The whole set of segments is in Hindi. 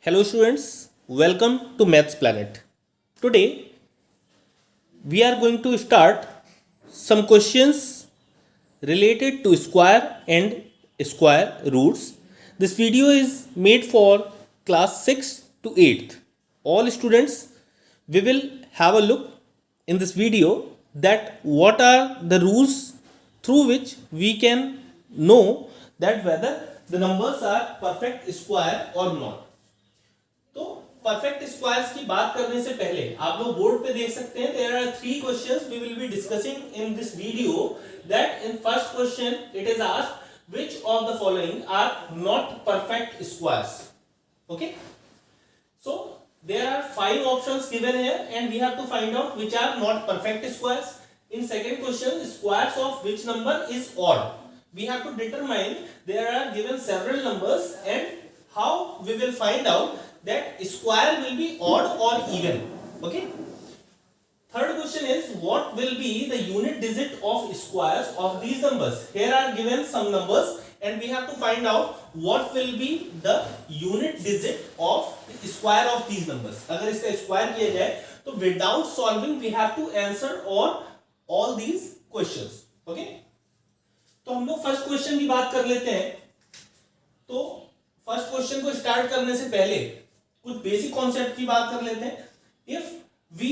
Hello students, welcome to Maths Planet. Today we are going to start some questions related to square and square roots. This video is made for class 6 to 8th. All students, we will have a look in this video that what are the rules through which we can know that whether the numbers are perfect square or not. तो परफेक्ट स्क्वायर्स की बात करने से पहले आप लोग बोर्ड पे देख सकते हैं there are three questions we will be discussing in this video that in first question it is asked which of the following are not perfect squares. Okay, so there are five options given here and we have to find out which are not perfect squares. In second question, squares of which number is odd. We have to determine there are given several numbers and how we will find out that square will be odd or even. Okay, third question is what will be the unit digit of squares of these numbers. Here are given some numbers and we have to find out what will be the unit digit of square of these numbers. अगर इसका स्क्वायर किया जाए तो without solving we have to answer all these questions. Okay, तो हम लोग फर्स्ट क्वेश्चन की बात कर लेते हैं. तो फर्स्ट क्वेश्चन को स्टार्ट करने से पहले कुछ बेसिक कॉन्सेप्ट की बात कर लेते हैं. If we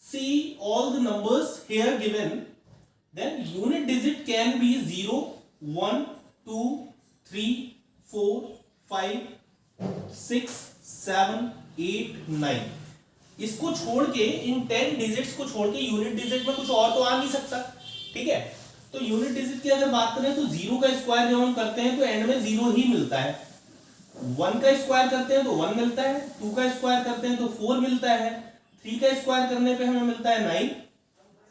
see all the numbers here given then unit digit can be 0 1 2 3 4 5 6 7 8 9. इसको छोड़ के इन 10 डिजिट्स को छोड़ के यूनिट डिजिट में कुछ और तो आ नहीं सकता. ठीक है, तो यूनिट डिजिट की अगर बात करें तो 0 का स्क्वायर जब हम करते हैं तो एंड में 0 ही मिलता है. 1 का स्क्वायर करते हैं तो 1 मिलता है. 2 का स्क्वायर करते हैं तो 4 मिलता है. 3 का स्क्वायर करने पे हमें मिलता है 9.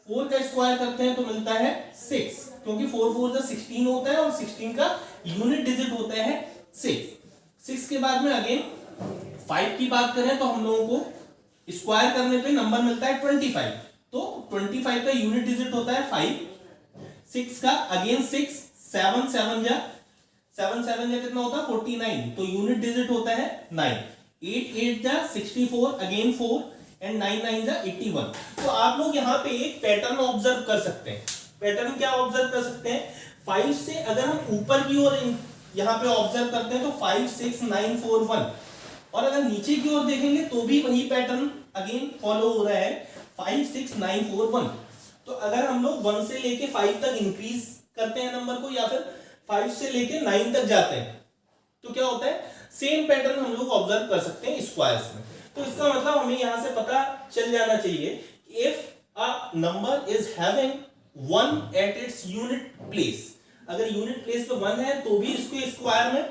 4 का स्क्वायर करते हैं तो मिलता है 6, क्योंकि 4 4 16 होता है और 16 का यूनिट डिजिट होता है 6. 6 के बाद में अगेन 5 की बात करें तो हम लोगों को स्क्वायर करने पे नंबर मिलता है 25. तो 25 का यूनिट डिजिट होता है 5. 6 का अगेन 6 7 7 जा कितना होता है 49. तो यूनिट डिजिट होता है 9. 8 8 जा 64 अगेन 4 एंड 9 9 जा 81. तो आप लोग यहाँ पे एक पैटर्न ऑब्जर्व कर सकते हैं. पैटर्न क्या ऑब्जर्व कर सकते हैं? 5 से अगर हम ऊपर की ओर यहाँ पे ऑब्जर्व करते हैं तो 5 6 9 4 1, और अगर नीचे की ओर देखेंगे तो भी वही पैटर्न अगेन फॉलो हो रहा है 5 6 9 4 1. तो अगर हम लोग 1 से लेके 5 तक इंक्रीज करते हैं नंबर को या फिर 5 से लेके 9 तक जाते हैं तो क्या होता है सेम पैटर्न हम लोग ऑब्जर्व कर सकते हैं स्क्वायर्स में. तो इसका मतलब हमें यहां से पता चल जाना चाहिए if a number is having 1 at its unit place, अगर यूनिट प्लेस पे 1 है तो भी इसको स्क्वायर में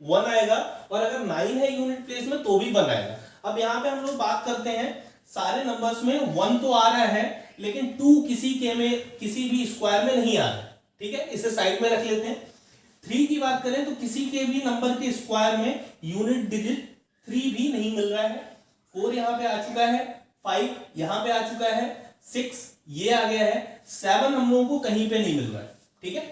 1 आएगा, और अगर 9 है यूनिट प्लेस में तो भी 1 आएगा. अब यहाँ पे हम लोग बात करते हैं सारे नंबर्स में 1 तो आ रहा है लेकिन 2 किसी भी स्क्वायर में नहीं आ रहा. ठीक है, इसे साइड में रख लेते हैं. 3 की बात करें तो किसी के भी नंबर के स्क्वायर में यूनिट डिजिट 3 भी नहीं मिल रहा है. 4 यहाँ पे आ चुका है, 5 यहाँ पे आ चुका है, 6 ये आ गया है, 7 हम लोगों को कहीं पे नहीं मिल रहा है. ठीक है,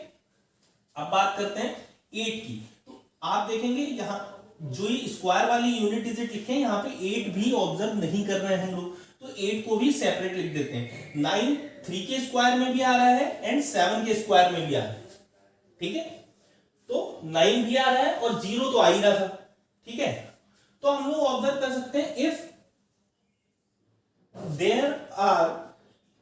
अब बात करते हैं 8 की. तो आप देखेंगे यहाँ जो ये स्क्वायर वाली यूनिट डिजिट लिखे हैं यहाँ पे 8 भी ऑब्जर्व नहीं कर रहे हैं हम लोग, तो 8 को भी सेपरेट लिख देते हैं. 9 3 के स्क्वायर में भी आ रहा है एंड 7 के स्क्वायर में भी आ रहा है. ठीक है, तो 9 भी आ रहा है और 0 तो आ ही रहा था. ठीक है, तो हम लोग ऑब्जर्व कर सकते हैं if there are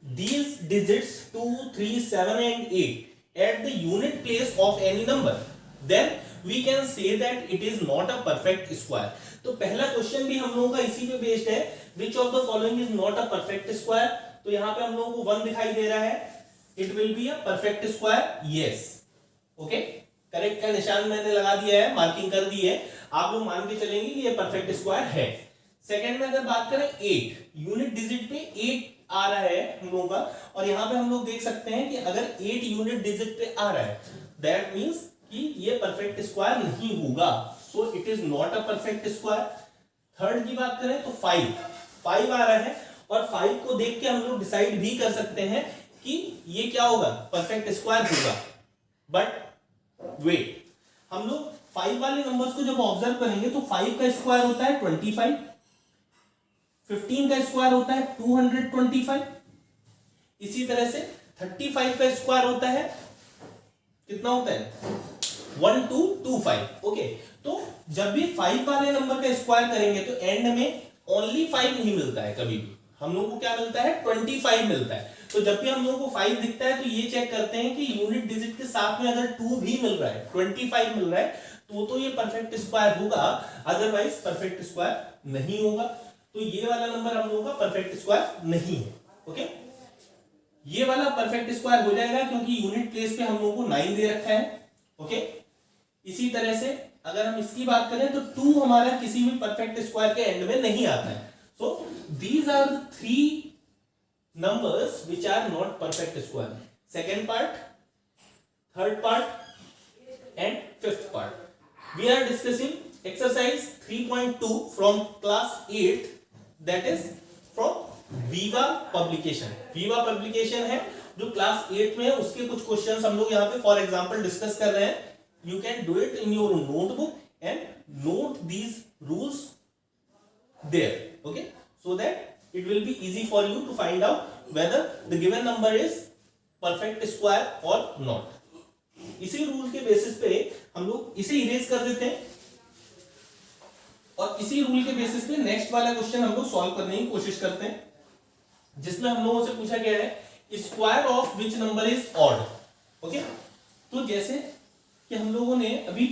these digits 2 3 7 and 8 at the unit place of any number then we can say that it is not a perfect square. तो पहला क्वेश्चन भी हम लोगों का इसी पे बेस्ड है which of the following is not a perfect square. तो यहाँ पे हम लोगों को 1 दिखाई दे रहा है, it will be a perfect square. yes. Okay, correct का निशान मैंने लगा दिया है, मार्किंग कर दी है, आप लोग मान के चलेंगे कि ये परफेक्ट स्क्वायर है. सेकंड में अगर बात करें 8, यूनिट डिजिट पे 8 आ रहा है हम लोगों का, और यहाँ पे हम लोग देख सकते हैं कि अगर 8 यूनिट डिजिट पे आ रहा है दैट मींस कि ये परफेक्ट स्क्वायर नहीं होगा. So it is not a perfect square. Third की बात करें तो 5 आ रहा है, और 5 को देख के हम लोग डिसाइड भी कर सकते हैं कि ये क्या होगा, परफेक्ट स्क्वायर होगा. बट वेट, हम लोग 5 वाले नंबर्स को जब ऑब्जर्व करेंगे तो 5 का स्क्वायर होता है 25, 15 का स्क्वायर होता है 225, इसी तरह से 35 का स्क्वायर होता है कितना होता है 1225। ओके, तो जब भी 5 वाले नंबर का स्क्वायर करेंगे तो एंड में ओनली 5 नहीं मिलता है, कभी भी हम लोगों को क्या मिलता है 25 मिलता है। तो जब भी हम लोगों को 5 दिखता है तो ये चेक करते हैं कि यूनिट डिजिट के साथ में अगर 2 भी मिल रहा है, 25 मिल रहा है, तो ये परफेक्ट स्क्वायर होगा, अदरवाइज परफेक्ट स्क्वायर नहीं होगा। तो ये वाला नंबर हम लोगों का परफेक्ट स्क्वायर नहीं है। ओके, ये वाला परफेक्ट स्क्वायर हो जाएगा क्योंकि यूनिट प्लेस पे हम लोगों को 9 दे रखा है। ओके, इसी तरह से अगर हम इसकी बात करें तो 2 हमारा किसी भी परफेक्ट स्क्वायर के एंड में नहीं आता है। So these are the 3 numbers which are not perfect square. Second part, third part and fifth part. We are discussing exercise 3.2 from class 8, that is from Viva publication. Viva publication है जो class 8 में है, उसके कुछ questions हम लोग यहाँ पे for example discuss कर रहे हैं. You can do it in your notebook and note these rules there. Okay, so that it will be easy for you to find out whether the given number is perfect square or not. इसी रूल के बेसिस पे हम लोग इसे इरेज कर देते हैं और इसी रूल के बेसिस पे नेक्स्ट वाला क्वेश्चन हम लोग सॉल्व करने की कोशिश करते हैं, जिसमें हम लोगों से पूछा गया है square of which number is odd. Okay, तो जैसे कि हम लोगों ने अभी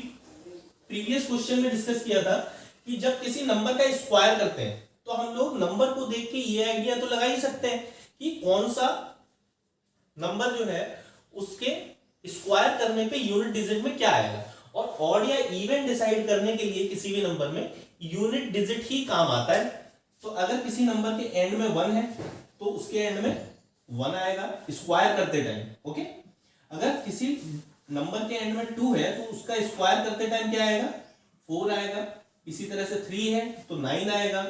प्रीवियस क्वेश्चन में डिस्कस किया था कि जब किसी नंबर का स्क्वायर करते हैं तो हम लोग नंबर को देख के ये आइडिया तो लगा ही सकते हैं कि कौन सा नंबर जो है उसके स्क्वायर करने पे यूनिट डिजिट में क्या आएगा। और ऑड या इवन डिसाइड करने के लिए किसी भी नंबर में यूनिट डिजिट ही काम आता है। तो अगर किसी नंबर के एंड में 1 है तो उसके एंड में 1 आएगा स्क्वायर करते टाइम। ओके, अगर किसी नंबर के एंड में 2 है तो उसका स्क्वायर करते टाइम क्या आएगा 4 आएगा। इसी तरह से 3 है तो 9 आएगा,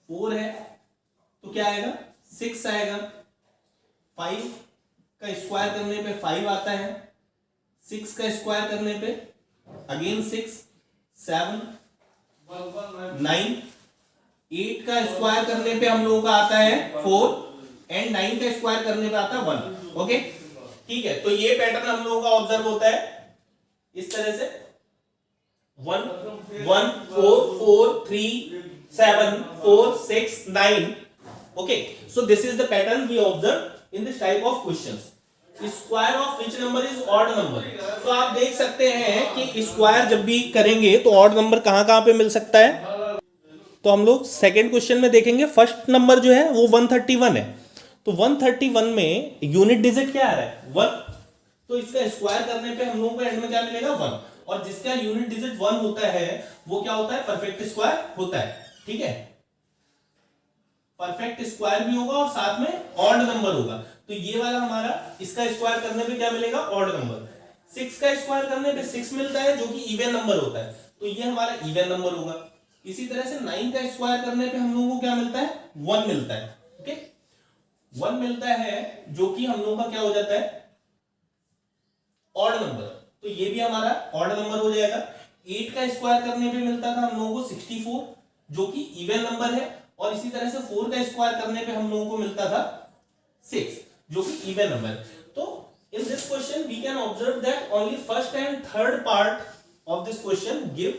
4 है तो क्या आएगा 6 आएगा, 5 का स्क्वायर करने पे 5 आता है, 6 का स्क्वायर करने पे अगेन 6, 7, 9, 8 का स्क्वायर करने पे हम लोगों का आता है 4 एंड 9 का स्क्वायर करने पे आता है 1। ओके, ठीक है, तो ये पैटर्न हम लोगों का ऑब्जर्व होता है इस तरह से 1 1 4 4 3 7 4 6 9। Okay, so this is the pattern we observe in this type of questions. Square of which number is odd number? तो आप देख सकते हैं कि स्क्वायर जब भी करेंगे तो ऑड नंबर कहां पे मिल सकता है। तो हम लोग सेकेंड क्वेश्चन में देखेंगे, फर्स्ट नंबर जो है वो 131 है। तो 131 में यूनिट डिजिट क्या आ रहा है 1, तो इसका स्क्वायर करने पे हम लोगों को एंड में क्या मिलेगा 1, और जिसका यूनिट डिजिट 1 होता है वो क्या होता है परफेक्ट स्क्वायर होता है। ठीक है, परफेक्ट स्क्वायर भी होगा और साथ में ऑड नंबर होगा। तो ये वाला हमारा इसका स्क्वायर करने पे क्या मिलेगा ऑड नंबर। 6 का स्क्वायर करने पे 6 मिलता है जो कि इवन नंबर होता है, तो ये हमारा इवन नंबर होगा। इसी तरह से 9 का स्क्वायर करने पे हम लोगों को क्या मिलता है 1 मिलता है। ओके, 1 मिलता है जो कि हम लोगों का क्या हो जाता है ऑड नंबर, तो ये भी हमारा ऑड नंबर हो जाएगा। 8 का स्क्वायर करने पे मिलता था हम लोगों को 64 जो कि इवन नंबर है, और इसी तरह से 4 का स्क्वायर करने पे हम लोगों को मिलता था 6 जो कि इवन नंबर। तो in this question we can observe that only first and third part of this question give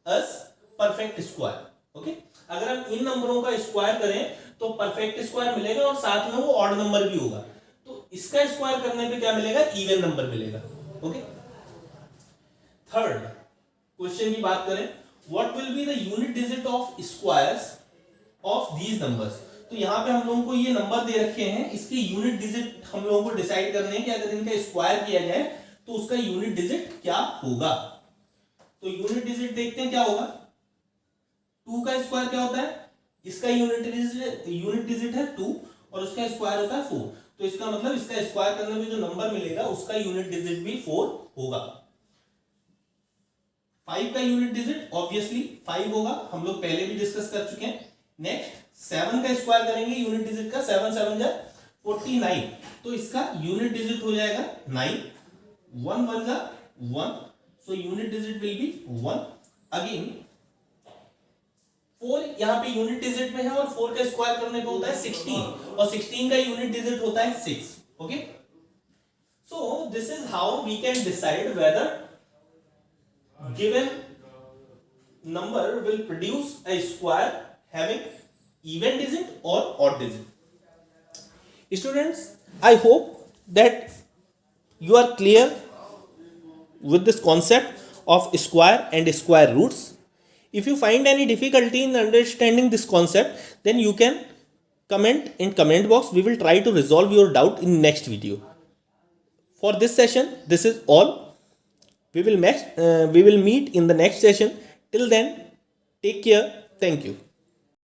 us perfect square. Okay, अगर हम इन नंबरों का स्क्वायर करें तो परफेक्ट स्क्वायर मिलेगा और साथ में वो ऑड नंबर भी होगा। तो इसका स्क्वायर करने पे क्या मिलेगा इवन नंबर मिलेगा। ओके, थर्ड क्वेश्चन की बात करें, what will be the unit digit of squares of these numbers. तो यहाँ पे हम लोगों को ये नंबर दे रखे हैं, इसके यूनिट डिजिट हम लोगों को डिसाइड करने हैं कि अगर इनका स्क्वायर किया जाए तो उसका यूनिट डिजिट क्या होगा। तो यूनिट डिजिट देखते हैं क्या होगा। 2 का स्क्वायर क्या होता है, इसका यूनिट डिजिट है 2 और उसका स्क्वायर होता है 4, तो इसका मतलब इसका स्क्वायर करने में जो नंबर मिलेगा उसका यूनिट डिजिट भी 4 होगा। 5 का यूनिट डिजिट ऑब्वियसली 5 होगा, हम लोग पहले भी डिस्कस कर चुके हैं। नेक्स्ट 7 का स्क्वायर करेंगे यूनिट डिजिट का, 7 7 जा 49, तो इसका यूनिट डिजिट हो जाएगा 9, 1 1 जा 1, So unit digit will be 1. Again 4 यहाँ पे यूनिट डिजिट में है और 4 का स्क्वायर करने पे होता है 16 और 16 का यूनिट डिजिट होता है 6. Okay, so this is how we can decide whether given number will produce a square having even digit or odd digit. Students, I hope that you are clear with this concept of square and square roots. If you find any difficulty in understanding this concept, then you can comment in comment box. We will try to resolve your doubt in next video. For this session, this is all. We will meet in the next session. Till then, take care. Thank you.